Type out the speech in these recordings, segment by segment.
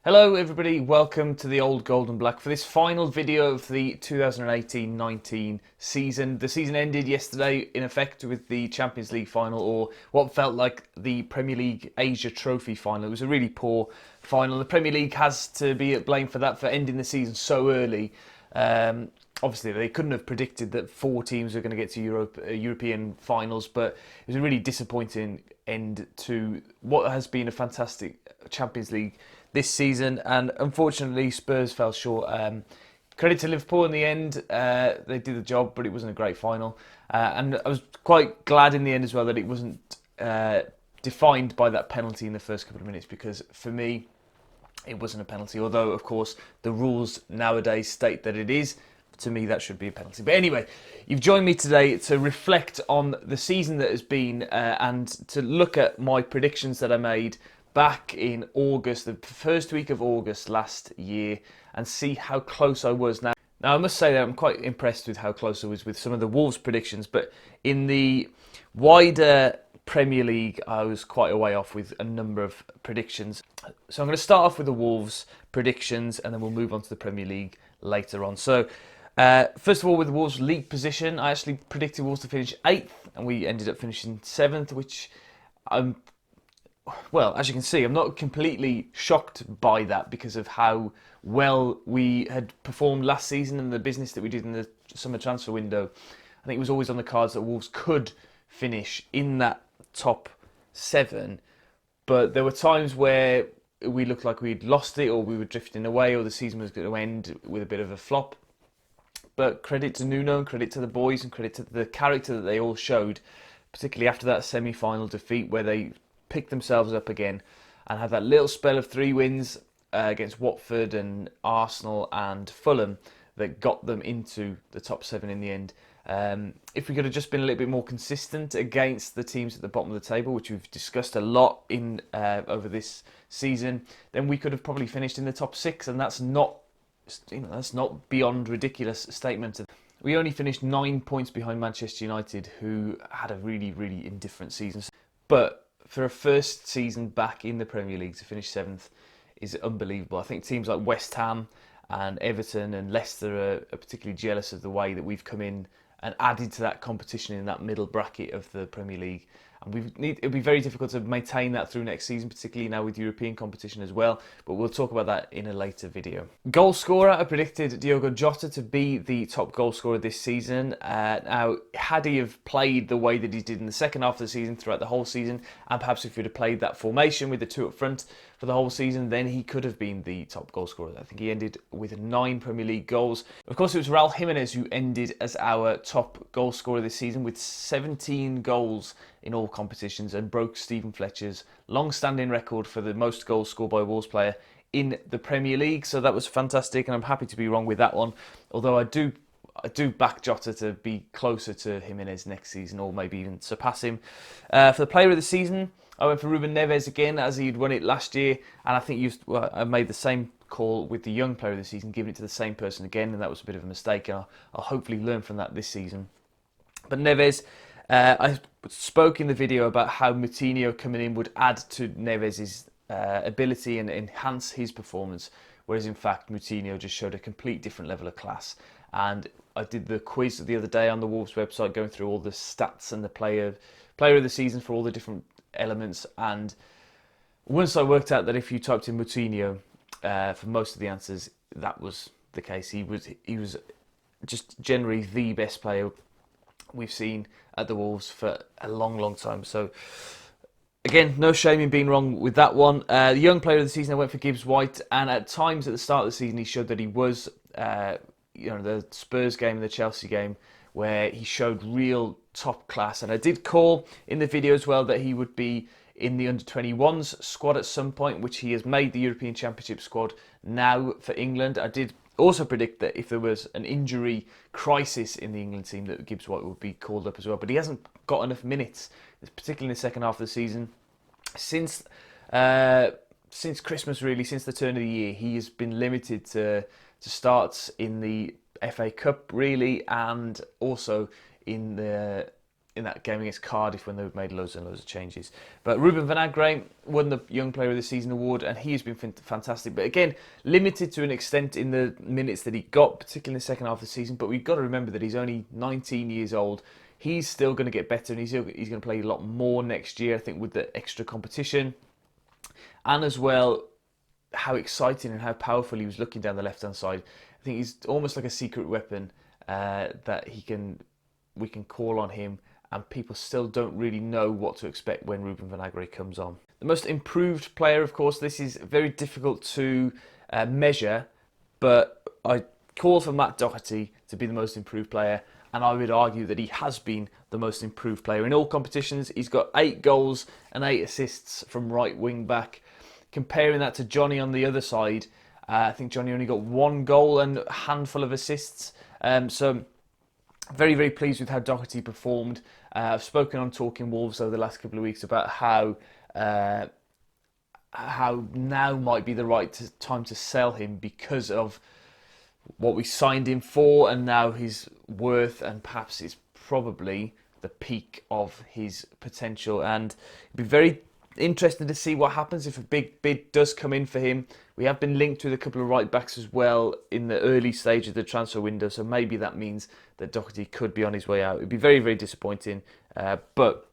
Hello everybody, welcome to the Old Gold and Black for this final video of the 2018-19 season. The season ended yesterday in effect with the Champions League final, or what felt like the Premier League Asia Trophy final. It was a really poor final. The Premier League has to be at blame for that, for ending the season so early. Obviously, they couldn't have predicted that 4 teams were going to get to European finals, but it was a really disappointing end to what has been a fantastic Champions League this season, and unfortunately Spurs fell short. Credit to Liverpool in the end, they did the job, but it wasn't a great final. And I was quite glad in the end as well that it wasn't defined by that penalty in the first couple of minutes, because for me it wasn't a penalty, although of course the rules nowadays state that it is. To me, that should be a penalty. But anyway, you've joined me today to reflect on the season that has been and to look at my predictions that I made back in August, the first week of August last year, and see how close I was. Now I must say that I'm quite impressed with how close I was with some of the Wolves predictions, but in the wider Premier League, I was quite a way off with a number of predictions. So I'm going to start off with the Wolves predictions, and then we'll move on to the Premier League later on. So first of all, with the Wolves league position, I actually predicted Wolves to finish 8th, and we ended up finishing 7th, which well, as you can see, I'm not completely shocked by that because of how well we had performed last season and the business that we did in the summer transfer window. I think it was always on the cards that Wolves could finish in that top 7, but there were times where we looked like we'd lost it, or we were drifting away, or the season was going to end with a bit of a flop. But credit to Nuno, and credit to the boys, and credit to the character that they all showed, particularly after that semi-final defeat where they picked themselves up again and had that little spell of 3 wins against Watford and Arsenal and Fulham that got them into the top 7 in the end. If we could have just been a little bit more consistent against the teams at the bottom of the table, which we've discussed a lot in over this season, then we could have probably finished in the top 6, and that's not beyond ridiculous statement. We only finished 9 points behind Manchester United, who had a really, really indifferent season. But for a first season back in the Premier League to finish 7th is unbelievable. I think teams like West Ham and Everton and Leicester are particularly jealous of the way that we've come in and added to that competition in that middle bracket of the Premier League. And it'll be very difficult to maintain that through next season, particularly now with European competition as well. But we'll talk about that in a later video. Goal scorer, I predicted Diogo Jota to be the top goal scorer this season. Now, had he have played the way that he did in the second half of the season throughout the whole season, and perhaps if he'd have played that formation with the 2 up front for the whole season, then he could have been the top goal scorer. I think he ended with 9 Premier League goals. Of course, it was Raul Jimenez who ended as our top goal scorer this season with 17 goals in all competitions, and broke Stephen Fletcher's long-standing record for the most goals scored by a Wolves player in the Premier League. So that was fantastic, and I'm happy to be wrong with that one. Although I do back Jota to be closer to Jimenez next season, or maybe even surpass him. For the player of the season, I went for Ruben Neves again, as he'd won it last year, and I think I made the same call with the young player of the season, giving it to the same person again, and that was a bit of a mistake, and I'll hopefully learn from that this season. But Neves, I spoke in the video about how Moutinho coming in would add to Neves' ability and enhance his performance, whereas in fact Moutinho just showed a complete different level of class. And I did the quiz the other day on the Wolves website, going through all the stats and the player of the season for all the different elements, and once I worked out that if you typed in Moutinho for most of the answers, that was the case. He was just generally the best player we've seen at the Wolves for a long, long time. So again, no shame in being wrong with that one. The young player of the season, I went for Gibbs White, and at times at the start of the season he showed that he was the Spurs game and the Chelsea game, where he showed real top class. And I did call in the video as well that he would be in the under-21s squad at some point, which he has made the European Championship squad now for England. I did also predict that if there was an injury crisis in the England team, that Gibbs White would be called up as well. But he hasn't got enough minutes, particularly in the second half of the season. Since Christmas, really, since the turn of the year, he has been limited to starts in the FA Cup, really, and also in the in that game against Cardiff when they've made loads and loads of changes. But Ruben Vinagre won the Young Player of the Season award, and he has been fantastic. But again, limited to an extent in the minutes that he got, particularly in the second half of the season. But we've got to remember that he's only 19 years old. He's still going to get better, and he's going to play a lot more next year, I think, with the extra competition. And as well, how exciting and how powerful he was looking down the left-hand side. I think he's almost like a secret weapon that we can call on him, and people still don't really know what to expect when Ruben Vinagre comes on. The most improved player, of course, this is very difficult to measure, but I call for Matt Doherty to be the most improved player, and I would argue that he has been the most improved player in all competitions. He's got 8 goals and 8 assists from right wing back. Comparing that to Johnny on the other side, I think Johnny only got 1 goal and a handful of assists. So very, very pleased with how Doherty performed. I've spoken on Talking Wolves over the last couple of weeks about how now might be the right time to sell him because of what we signed him for, and now his worth, and perhaps it's probably the peak of his potential. And it'd be very interesting to see what happens if a big bid does come in for him. We have been linked with a couple of right backs as well in the early stage of the transfer window, so maybe that means that Doherty could be on his way out. It'd be very, very disappointing, but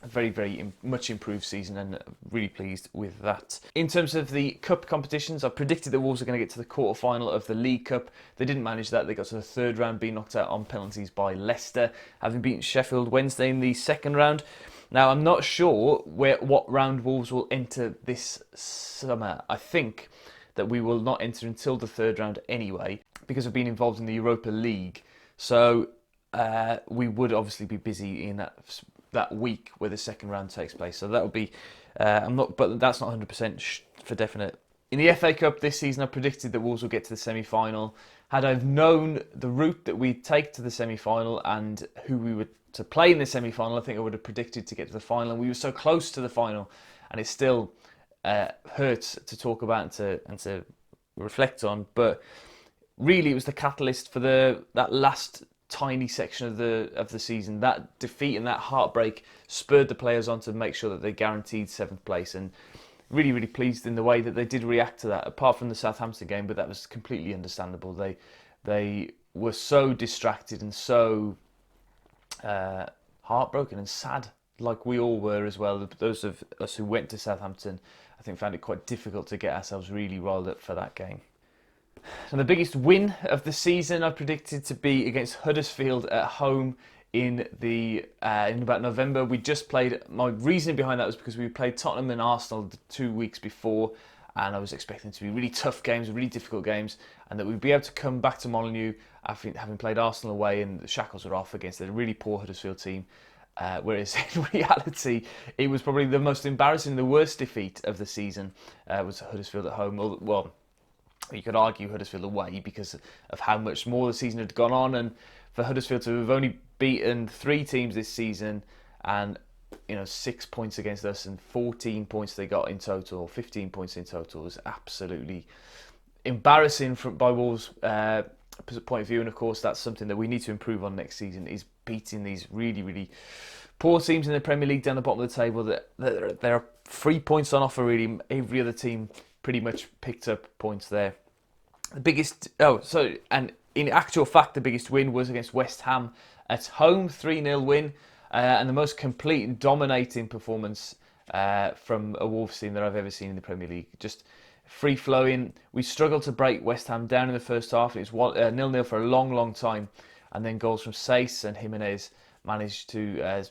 a very, very much improved season, and really pleased with that. In terms of the cup competitions, I predicted that Wolves are going to get to the quarter-final of the League Cup. They didn't manage that. They got to the third round, being knocked out on penalties by Leicester, having beaten Sheffield Wednesday in the second round. Now, I'm not sure what round Wolves will enter this summer. I think that we will not enter until the third round anyway, because of being involved in the Europa League. So we would obviously be busy in that week where the second round takes place. So that would be, but that's not 100% for definite. In the FA Cup this season, I predicted that Wolves will get to the semi-final. Had I known the route that we'd take to the semi-final and who we would to play in the semi-final, I think I would have predicted to get to the final. And we were so close to the final, and it still hurts to talk about and to reflect on. But really, it was the catalyst for that last tiny section of the season. That defeat and that heartbreak spurred the players on to make sure that they guaranteed 7th place, and really, really pleased in the way that they did react to that, apart from the Southampton game, but that was completely understandable. They were so distracted and so heartbroken and sad, like we all were as well. Those of us who went to Southampton, I think, found it quite difficult to get ourselves really riled up for that game. And the biggest win of the season I predicted to be against Huddersfield at home in about November. We just played. My reasoning behind that was because we played Tottenham and Arsenal 2 weeks before, and I was expecting to be really tough games, really difficult games, and that we'd be able to come back to Molineux after having played Arsenal away and the shackles were off against a really poor Huddersfield team. Whereas in reality, it was probably the most embarrassing, the worst defeat of the season was Huddersfield at home. Well, you could argue Huddersfield away because of how much more the season had gone on, and for Huddersfield to have only beaten 3 teams this season, and 6 points against us and 14 points they got in total, or 15 points in total, was absolutely embarrassing by Wolves' point of view. And of course, that's something that we need to improve on next season, is beating these really, really poor teams in the Premier League down the bottom of the table. That there are 3 points on offer, really. Every other team pretty much picked up points there. And in actual fact, the biggest win was against West Ham at home, 3-0 win, and the most complete and dominating performance from a Wolves team that I've ever seen in the Premier League. Just free-flowing. We struggled to break West Ham down in the first half. It was 0-0 for a long, long time, and then goals from Saïss and Jimenez managed to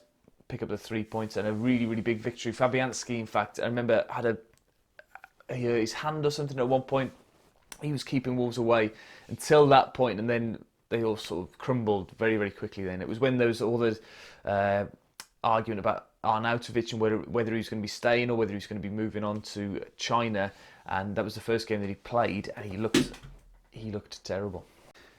pick up the 3 points, and a really, really big victory. Fabianski, in fact, I remember had his hand or something at one point. He was keeping Wolves away until that point, and then they all sort of crumbled very, very quickly. Then it was when there was all the argument about Arnautovic and whether he was going to be staying or whether he was going to be moving on to China, and that was the first game that he played, and he looked terrible.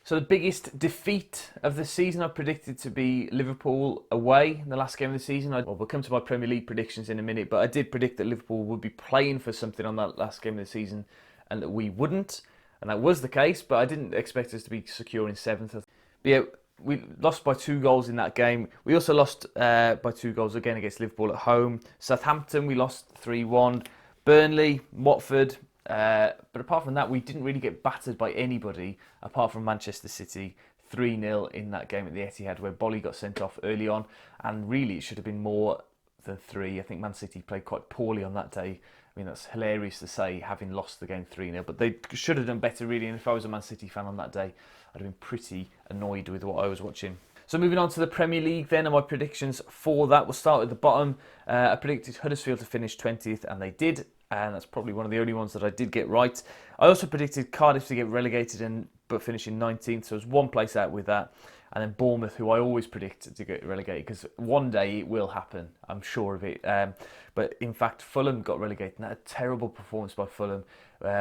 So the biggest defeat of the season I predicted to be Liverpool away in the last game of the season. We'll come to my Premier League predictions in a minute, but I did predict that Liverpool would be playing for something on that last game of the season and that we wouldn't. And that was the case, but I didn't expect us to be secure in 7th. But yeah, we lost by 2 goals in that game. We also lost by 2 goals again against Liverpool at home. Southampton, we lost 3-1. Burnley, Watford. But apart from that, we didn't really get battered by anybody apart from Manchester City. 3-0 in that game at the Etihad where Bolly got sent off early on. And really, it should have been more than 3. I think Man City played quite poorly on that day. I mean, that's hilarious to say, having lost the game 3-0. But they should have done better, really. And if I was a Man City fan on that day, I'd have been pretty annoyed with what I was watching. So moving on to the Premier League then, and my predictions for that. We'll start at the bottom. I predicted Huddersfield to finish 20th, and they did. And that's probably one of the only ones that I did get right. I also predicted Cardiff to get relegated but finish in 19th, so I was one place out with that. And then Bournemouth, who I always predict to get relegated, because one day it will happen, I'm sure of it. But in fact, Fulham got relegated, and that a terrible performance by Fulham.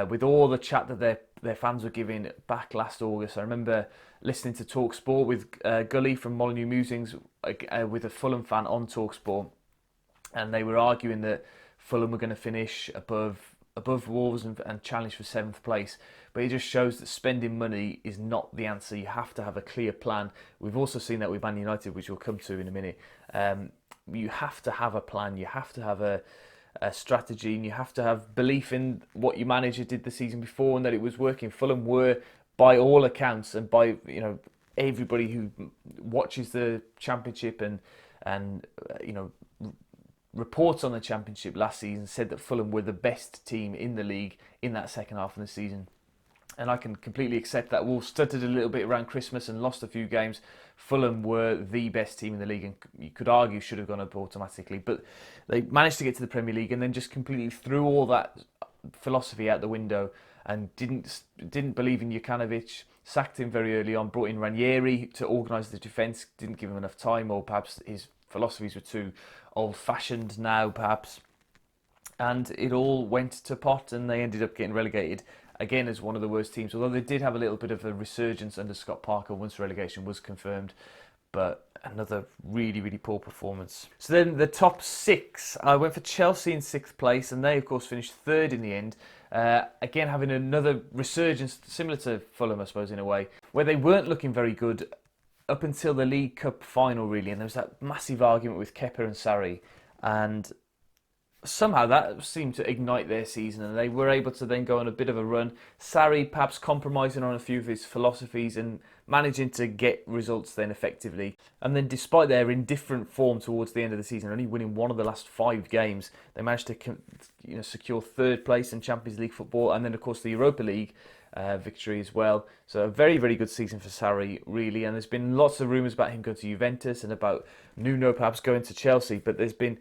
With all the chat that their fans were giving back last August, I remember listening to TalkSport with Gully from Molyneux Musings, with a Fulham fan on TalkSport, and they were arguing that Fulham were going to finish above Wolves and challenge for 7th place. But it just shows that spending money is not the answer. You have to have a clear plan. We've also seen that with Man United, which we'll come to in a minute. You have to have a plan. You have to have a strategy, and you have to have belief in what your manager did the season before and that it was working. Fulham were, by all accounts, and by everybody who watches the Championship and reports on the Championship last season, said that Fulham were the best team in the league in that second half of the season. And I can completely accept that. Wolves stuttered a little bit around Christmas and lost a few games. Fulham were the best team in the league, and you could argue should have gone up automatically. But they managed to get to the Premier League and then just completely threw all that philosophy out the window and didn't believe in Jokanovic, sacked him very early on, brought in Ranieri to organise the defence, didn't give him enough time, or perhaps his philosophies were too old-fashioned now, perhaps. And it all went to pot, and they ended up getting relegated again as one of the worst teams, although they did have a little bit of a resurgence under Scott Parker once relegation was confirmed. But another really, really poor performance. So then the top 6, I went for Chelsea in 6th place, and they of course finished 3rd in the end. Again, having another resurgence similar to Fulham, I suppose, in a way, where they weren't looking very good up until the League Cup final, really, and there was that massive argument with Kepa and Sarri, and somehow that seemed to ignite their season, and they were able to then go on a bit of a run. Sarri perhaps compromising on a few of his philosophies and managing to get results then effectively. And then despite their indifferent form towards the end of the season, only winning one of the last 5 games, they managed to secure 3rd place in Champions League football, and then of course the Europa League victory as well. So a very, very good season for Sarri, really. And there's been lots of rumours about him going to Juventus and about Nuno perhaps going to Chelsea, but there's been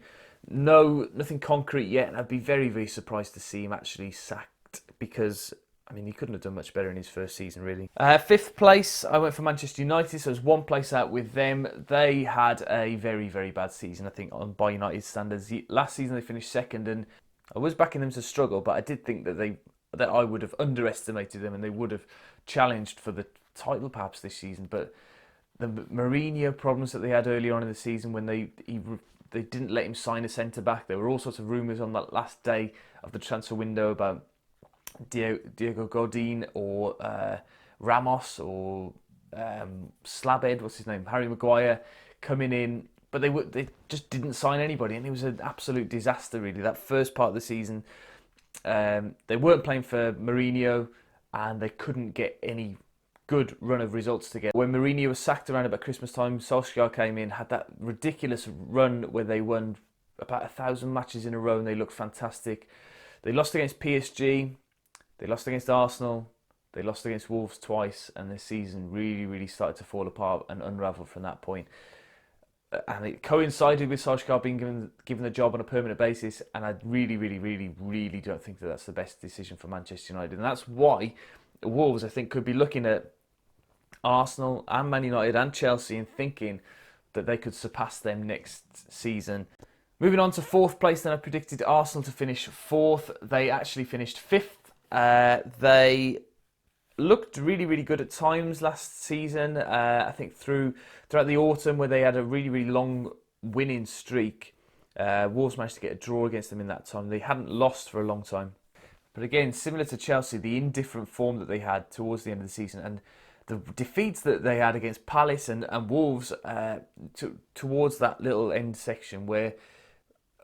nothing concrete yet, and I'd be very, very surprised to see him actually sacked, because I mean, he couldn't have done much better in his first season, really. 5th place, I went for Manchester United, so I was one place out with them. They had a very, very bad season, I think, by United standards. Last season they finished 2nd, and I was backing them to struggle, but I did think that I would have underestimated them and they would have challenged for the title perhaps this season. But the Mourinho problems that they had early on in the season, when they didn't let him sign a centre-back. There were all sorts of rumours on that last day of the transfer window about Diego Godin or Ramos or Slabhead, what's his name, Harry Maguire, coming in. But they just didn't sign anybody, and it was an absolute disaster, really. That first part of the season, they weren't playing for Mourinho, and they couldn't get any good run of results together. When Mourinho was sacked around about Christmas time, Solskjaer came in, had that ridiculous run where they won about 1,000 matches in a row and they looked fantastic. They lost against PSG, they lost against Arsenal, they lost against Wolves twice, and their season really, really started to fall apart and unravel from that point. And it coincided with Solskjaer being given the job on a permanent basis, and I really, really, really, really don't think that that's the best decision for Manchester United. And that's why Wolves, I think, could be looking at Arsenal and Man United and Chelsea and thinking that they could surpass them next season. Moving on to 4th place, then I predicted Arsenal to finish 4th. They actually finished 5th. They looked really, really good at times last season. I think throughout the autumn, where they had a really, really long winning streak, Wolves managed to get a draw against them in that time. They hadn't lost for a long time. But again, similar to Chelsea, the indifferent form that they had towards the end of the season, and the defeats that they had against Palace and Wolves towards that little end section where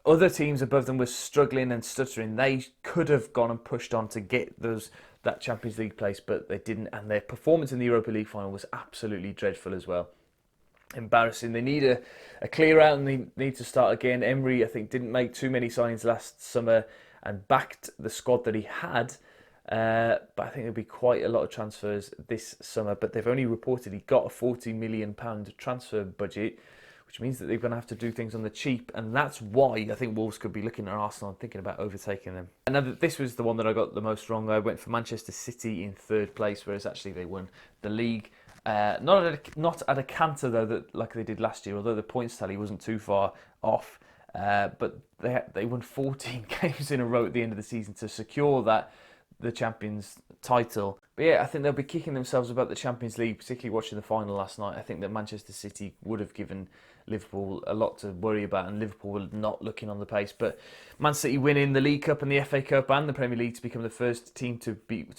other teams above them were struggling and stuttering, they could have gone and pushed on to get that Champions League place, but they didn't. And their performance in the Europa League final was absolutely dreadful as well. Embarrassing. They need a clear out and they need to start again. Emery, I think, didn't make too many signings last summer and backed the squad that he had. But I think there'll be quite a lot of transfers this summer. But they've only reportedly got a £40 million transfer budget, which means that they're going to have to do things on the cheap. And that's why I think Wolves could be looking at Arsenal and thinking about overtaking them. And this was the one that I got the most wrong. I went for Manchester City in third place, whereas actually they won the league. Not at a canter, though, that like they did last year, although the points tally wasn't too far off. But they won 14 games in a row at the end of the season to secure the Champions title. But yeah, I think they'll be kicking themselves about the Champions League, particularly watching the final last night. I think that Manchester City would have given Liverpool a lot to worry about, and Liverpool were not looking on the pace. But Man City winning the League Cup and the FA Cup and the Premier League to become the first team to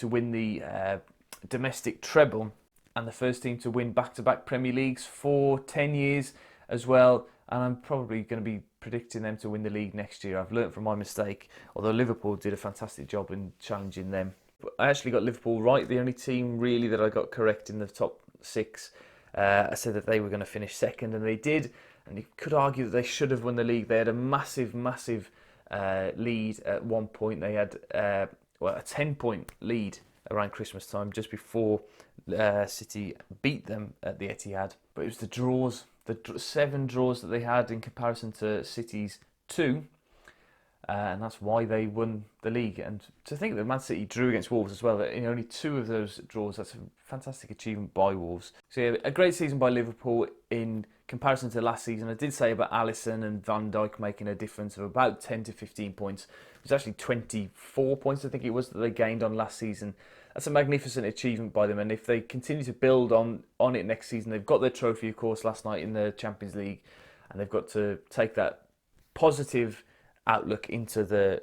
win the domestic treble, and the first team to win back-to-back Premier Leagues for 10 years as well. And I'm probably going to be predicting them to win the league next year. I've learnt from my mistake, although Liverpool did a fantastic job in challenging them. I actually got Liverpool right, the only team really that I got correct in the top six. I said that they were going to finish second, and they did. And you could argue that they should have won the league. They had a massive lead at one point. They had a 10-point lead around Christmas time, just before City beat them at the Etihad. But it was the draws, the 7 draws that they had in comparison to City's 2, and that's why they won the league. And to think that Man City drew against Wolves as well, in only 2 of those draws, that's a fantastic achievement by Wolves. So yeah, a great season by Liverpool in comparison to last season. I did say about Alisson and Van Dijk making a difference of about 10 to 15 points. It was actually 24 points, I think it was, that they gained on last season. That's a magnificent achievement by them, and if they continue to build on it next season, they've got their trophy, of course, last night in the Champions League, and they've got to take that positive outlook into the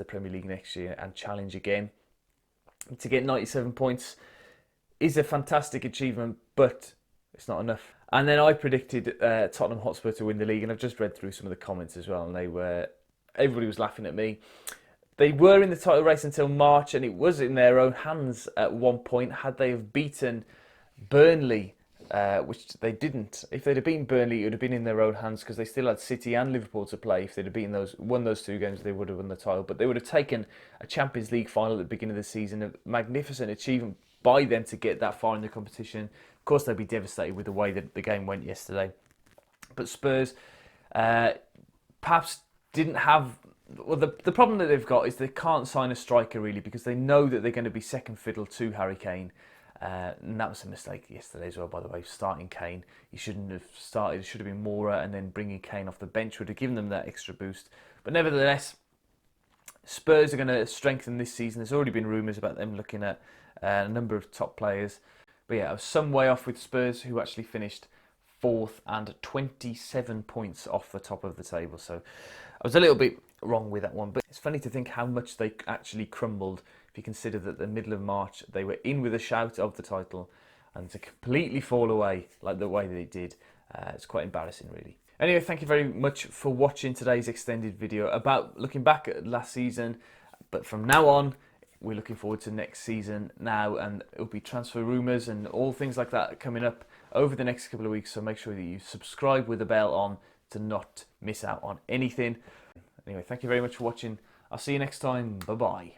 Premier League next year and challenge again. To get 97 points is a fantastic achievement, but it's not enough. And then I predicted Tottenham Hotspur to win the league, and I've just read through some of the comments as well, and everybody was laughing at me. They were in the title race until March, and it was in their own hands at one point. Had they have beaten Burnley, which they didn't. If they'd have beaten Burnley, it would have been in their own hands because they still had City and Liverpool to play. If they'd have won those 2 games, they would have won the title. But they would have taken a Champions League final at the beginning of the season. A magnificent achievement by them to get that far in the competition. Of course, they'd be devastated with the way that the game went yesterday. But Spurs perhaps didn't have... Well, the problem that they've got is they can't sign a striker really because they know that they're going to be second fiddle to Harry Kane. And that was a mistake yesterday as well, by the way, starting Kane. He shouldn't have started. It should have been Moura, and then bringing Kane off the bench would have given them that extra boost. But nevertheless, Spurs are going to strengthen this season. There's already been rumours about them looking at a number of top players. But yeah, I was some way off with Spurs, who actually finished 4th and 27 points off the top of the table. So I was a little bit wrong with that one, but it's funny to think how much they actually crumbled if you consider that the middle of March they were in with a shout of the title, and to completely fall away like the way they did, it's quite embarrassing really. Anyway, thank you very much for watching today's extended video about looking back at last season, but from now on we're looking forward to next season now, and it'll be transfer rumours and all things like that coming up over the next couple of weeks, so make sure that you subscribe with the bell on to not miss out on anything. Anyway, thank you very much for watching. I'll see you next time. Bye-bye.